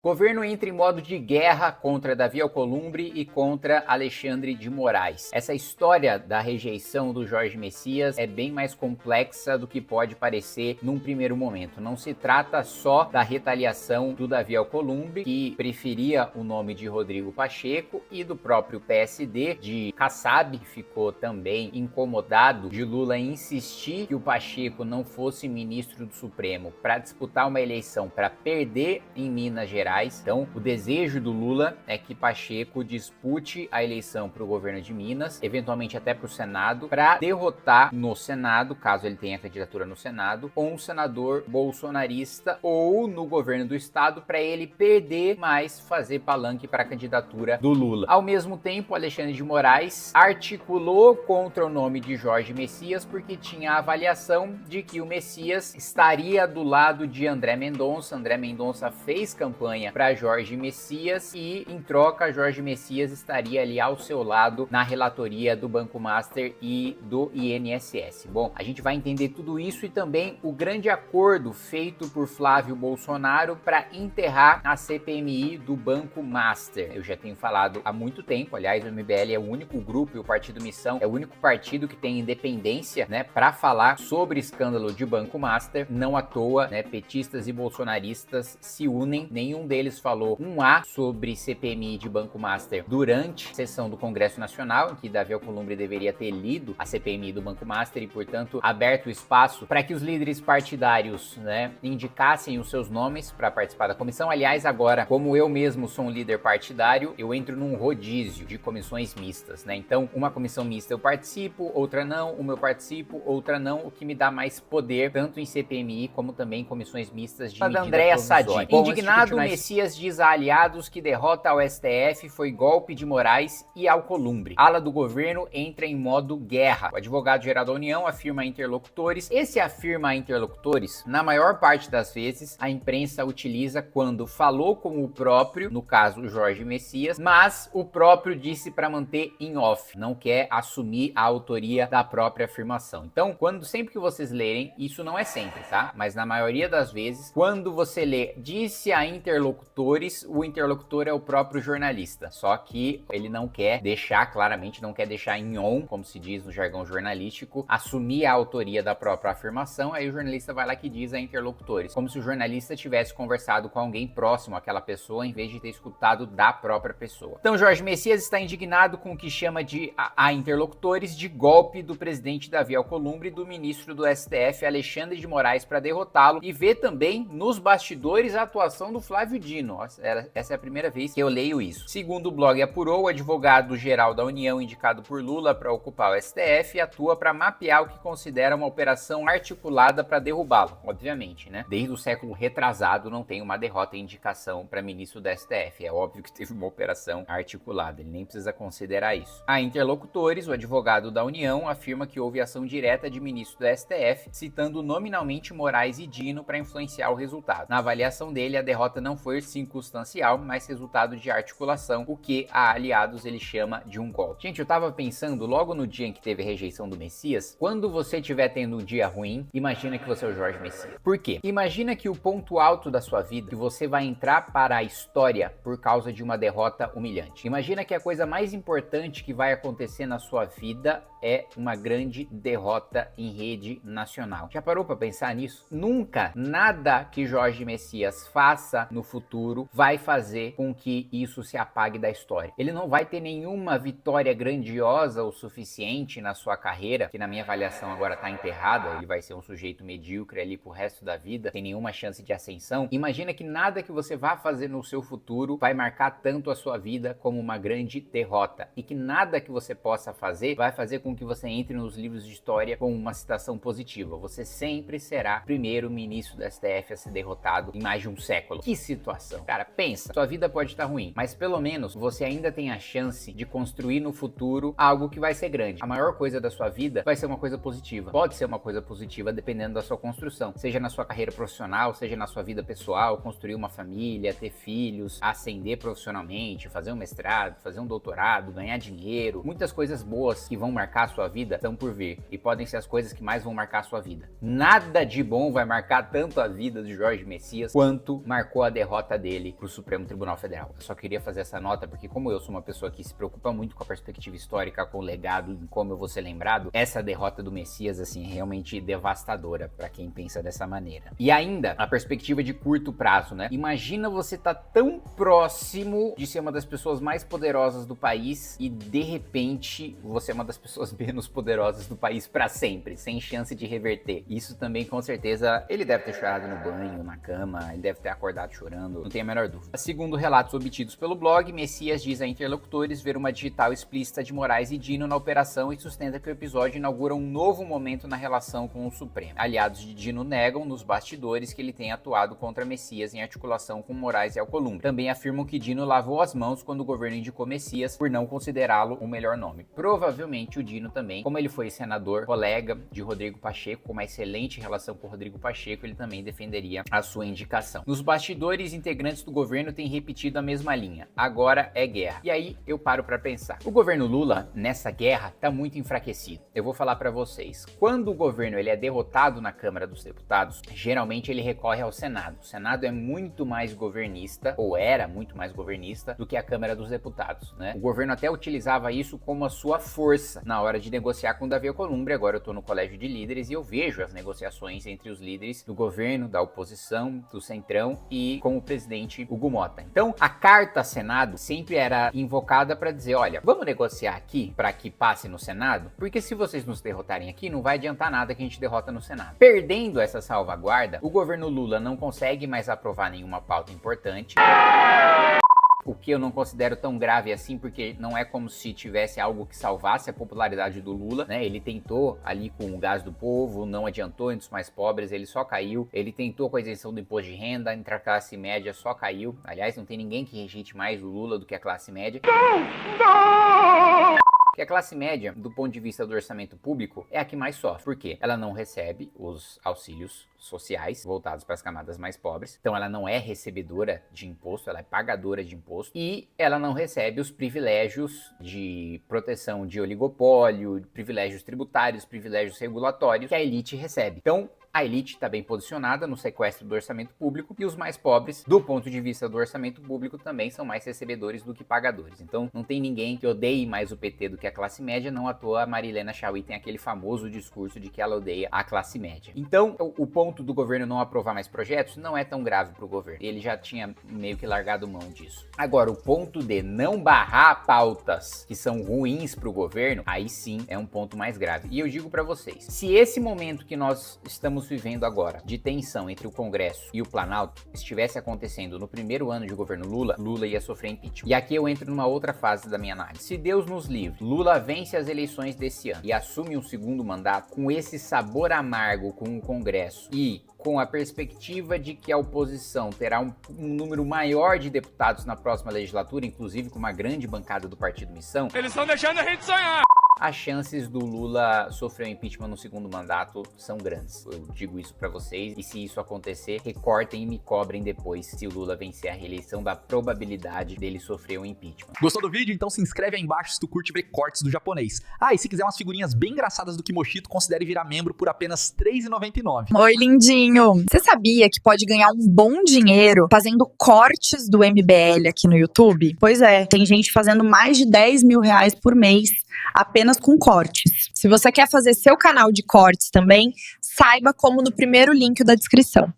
Governo entra em modo de guerra contra Davi Alcolumbre e contra Alexandre de Moraes. Essa história da rejeição do Jorge Messias é bem mais complexa do que pode parecer num primeiro momento. Não se trata só da retaliação do Davi Alcolumbre, que preferia o nome de Rodrigo Pacheco, e do próprio PSD, de Kassab, que ficou também incomodado de Lula insistir que o Pacheco não fosse ministro do Supremo para disputar uma eleição para perder em Minas Gerais. Então, o desejo do Lula é que Pacheco dispute a eleição para o governo de Minas, eventualmente até para o Senado, para derrotar no Senado, caso ele tenha candidatura no Senado, um senador bolsonarista ou no governo do estado, para ele perder, mas fazer palanque para a candidatura do Lula. Ao mesmo tempo, Alexandre de Moraes articulou contra o nome de Jorge Messias porque tinha a avaliação de que o Messias estaria do lado de André Mendonça. André Mendonça fez campanha para Jorge Messias e, em troca, Jorge Messias estaria ali ao seu lado na relatoria do Banco Master e do INSS. Bom, a gente vai entender tudo isso e também o grande acordo feito por Flávio Bolsonaro para enterrar a CPMI do Banco Master. Eu já tenho falado há muito tempo, aliás, o MBL é o único grupo e o Partido Missão é o único partido que tem independência, né, para falar sobre escândalo de Banco Master. Não à toa, né, petistas e bolsonaristas se unem. Nenhum deles falou um A sobre CPMI de Banco Master durante a sessão do Congresso Nacional, em que Davi Alcolumbre deveria ter lido a CPMI do Banco Master e, portanto, aberto o espaço para que os líderes partidários, né, indicassem os seus nomes para participar da comissão. Aliás, agora, como eu mesmo sou um líder partidário, eu entro num rodízio de comissões mistas, né? Então, uma comissão mista eu participo, outra não, uma eu participo, outra não, o que me dá mais poder, tanto em CPMI como também em comissões mistas de medida Andréa Sadi. Indignado, Messias diz a aliados que derrota ao STF foi golpe de Moraes e Alcolumbre. Ala do governo entra em modo guerra. O advogado-geral da União afirma a interlocutores. Esse afirma a interlocutores, na maior parte das vezes, a imprensa utiliza quando falou com o próprio, no caso Jorge Messias, mas o próprio disse para manter em off, não quer assumir a autoria da própria afirmação. Então, sempre que vocês lerem, isso não é sempre, tá? Mas na maioria das vezes, quando você lê disse a interlocutores, o interlocutor é o próprio jornalista, só que ele não quer deixar, claramente não quer deixar em on, como se diz no jargão jornalístico, assumir a autoria da própria afirmação. Aí o jornalista vai lá que diz a interlocutores, como se o jornalista tivesse conversado com alguém próximo àquela pessoa, em vez de ter escutado da própria pessoa. Então Jorge Messias está indignado com o que chama de a interlocutores de golpe do presidente Davi Alcolumbre e do ministro do STF Alexandre de Moraes para derrotá-lo, e vê também nos bastidores a atuação do Flávio Dino. Essa é a primeira vez que eu leio isso. Segundo o blog apurou, o advogado-geral da União indicado por Lula para ocupar o STF atua para mapear o que considera uma operação articulada para derrubá-lo. Obviamente, né? Desde o século retrasado não tem uma derrota em indicação para ministro do STF. É óbvio que teve uma operação articulada, ele nem precisa considerar isso. A interlocutores, o advogado da União afirma que houve ação direta de ministro do STF, citando nominalmente Moraes e Dino para influenciar o resultado. Na avaliação dele, a derrota não foi circunstancial, mas resultado de articulação, o que a aliados ele chama de um golpe. Gente, eu tava pensando logo no dia em que teve rejeição do Messias, quando você estiver tendo um dia ruim, imagina que você é o Jorge Messias. Por quê? Imagina que o ponto alto da sua vida, que você vai entrar para a história por causa de uma derrota humilhante. Imagina que a coisa mais importante que vai acontecer na sua vida é uma grande derrota em rede nacional. Já parou para pensar nisso? Nunca, nada que Jorge Messias faça no futuro vai fazer com que isso se apague da história. Ele não vai ter nenhuma vitória grandiosa o suficiente na sua carreira, que na minha avaliação agora tá enterrada, ele vai ser um sujeito medíocre ali pro resto da vida, sem nenhuma chance de ascensão. Imagina que nada que você vá fazer no seu futuro vai marcar tanto a sua vida como uma grande derrota, e que nada que você possa fazer vai fazer com que você entre nos livros de história com uma citação positiva. Você sempre será o primeiro ministro do STF a ser derrotado em mais de um século. Que situação. Cara, pensa, sua vida pode estar ruim, mas pelo menos você ainda tem a chance de construir no futuro algo que vai ser grande. A maior coisa da sua vida vai ser uma coisa positiva. Pode ser uma coisa positiva dependendo da sua construção, seja na sua carreira profissional, seja na sua vida pessoal, construir uma família, ter filhos, ascender profissionalmente, fazer um mestrado, fazer um doutorado, ganhar dinheiro. Muitas coisas boas que vão marcar a sua vida estão por vir e podem ser as coisas que mais vão marcar a sua vida. Nada de bom vai marcar tanto a vida de Jorge Messias quanto marcou a derrota derrota dele pro Supremo Tribunal Federal. Eu só queria fazer essa nota porque, como eu sou uma pessoa que se preocupa muito com a perspectiva histórica, com o legado, em como eu vou ser lembrado, essa derrota do Messias, assim, é realmente devastadora pra quem pensa dessa maneira. E ainda, a perspectiva de curto prazo, né? Imagina você tá tão próximo de ser uma das pessoas mais poderosas do país e, de repente, você é uma das pessoas menos poderosas do país pra sempre, sem chance de reverter. Isso também, com certeza, ele deve ter chorado no banho, na cama, ele deve ter acordado chorando, não tenho a menor dúvida. Segundo relatos obtidos pelo blog, Messias diz a interlocutores ver uma digital explícita de Moraes e Dino na operação e sustenta que o episódio inaugura um novo momento na relação com o Supremo. Aliados de Dino negam nos bastidores que ele tenha atuado contra Messias em articulação com Moraes e Alcolumbre. Também afirmam que Dino lavou as mãos quando o governo indicou Messias por não considerá-lo o melhor nome. Provavelmente o Dino também, como ele foi senador, colega de Rodrigo Pacheco, com uma excelente relação com Rodrigo Pacheco, ele também defenderia a sua indicação. Nos bastidores, integrantes do governo têm repetido a mesma linha. Agora é guerra. E aí eu paro pra pensar. O governo Lula, nessa guerra, tá muito enfraquecido. Eu vou falar pra vocês. Quando o governo ele é derrotado na Câmara dos Deputados, geralmente ele recorre ao Senado. O Senado é muito mais governista, ou era muito mais governista, do que a Câmara dos Deputados, né? O governo até utilizava isso como a sua força na hora de negociar com Davi Alcolumbre. Agora eu tô no Colégio de Líderes e eu vejo as negociações entre os líderes do governo, da oposição, do Centrão e com o presidente Hugo Mota. Então, a carta Senado sempre era invocada para dizer, olha, vamos negociar aqui para que passe no Senado, porque se vocês nos derrotarem aqui, não vai adiantar nada que a gente derrota no Senado. Perdendo essa salvaguarda, o governo Lula não consegue mais aprovar nenhuma pauta importante. O que eu não considero tão grave assim, porque não é como se tivesse algo que salvasse a popularidade do Lula, né? Ele tentou ali com o gás do povo, não adiantou entre os mais pobres, ele só caiu. Ele tentou com a isenção do imposto de renda, entre a classe média só caiu. Aliás, não tem ninguém que rejeite mais o Lula do que a classe média. Que a classe média, do ponto de vista do orçamento público, é a que mais sofre. Por quê? Ela não recebe os auxílios sociais voltados para as camadas mais pobres. Então ela não é recebedora de imposto, ela é pagadora de imposto. E ela não recebe os privilégios de proteção de oligopólio, privilégios tributários, privilégios regulatórios que a elite recebe. Então, a elite está bem posicionada no sequestro do orçamento público e os mais pobres, do ponto de vista do orçamento público, também são mais recebedores do que pagadores. Então não tem ninguém que odeie mais o PT do que a classe média, não à toa a Marilena Chaui tem aquele famoso discurso de que ela odeia a classe média. Então o ponto do governo não aprovar mais projetos não é tão grave para o governo, ele já tinha meio que largado mão disso. Agora, o ponto de não barrar pautas que são ruins para o governo, aí sim é um ponto mais grave. E eu digo para vocês, se esse momento que nós estamos vivendo agora, de tensão entre o Congresso e o Planalto, estivesse acontecendo no primeiro ano de governo Lula, Lula ia sofrer impeachment. E aqui eu entro numa outra fase da minha análise. Se Deus nos livre, Lula vence as eleições desse ano e assume um segundo mandato com esse sabor amargo com o Congresso e com a perspectiva de que a oposição terá um número maior de deputados na próxima legislatura, inclusive com uma grande bancada do Partido Missão. Eles estão deixando a gente sonhar! As chances do Lula sofrer um impeachment no segundo mandato são grandes. Eu digo isso pra vocês. E se isso acontecer, recortem e me cobrem depois se o Lula vencer a reeleição da probabilidade dele sofrer um impeachment. Gostou do vídeo? Então se inscreve aí embaixo se tu curte ver cortes do japonês. Ah, e se quiser umas figurinhas bem engraçadas do Kimoshito, considere virar membro por apenas R$ 3,99. Oi, lindinho! Você sabia que pode ganhar um bom dinheiro fazendo cortes do MBL aqui no YouTube? Pois é, tem gente fazendo mais de R$10 mil por mês apenas com cortes. Se você quer fazer seu canal de cortes também, saiba como no primeiro link da descrição.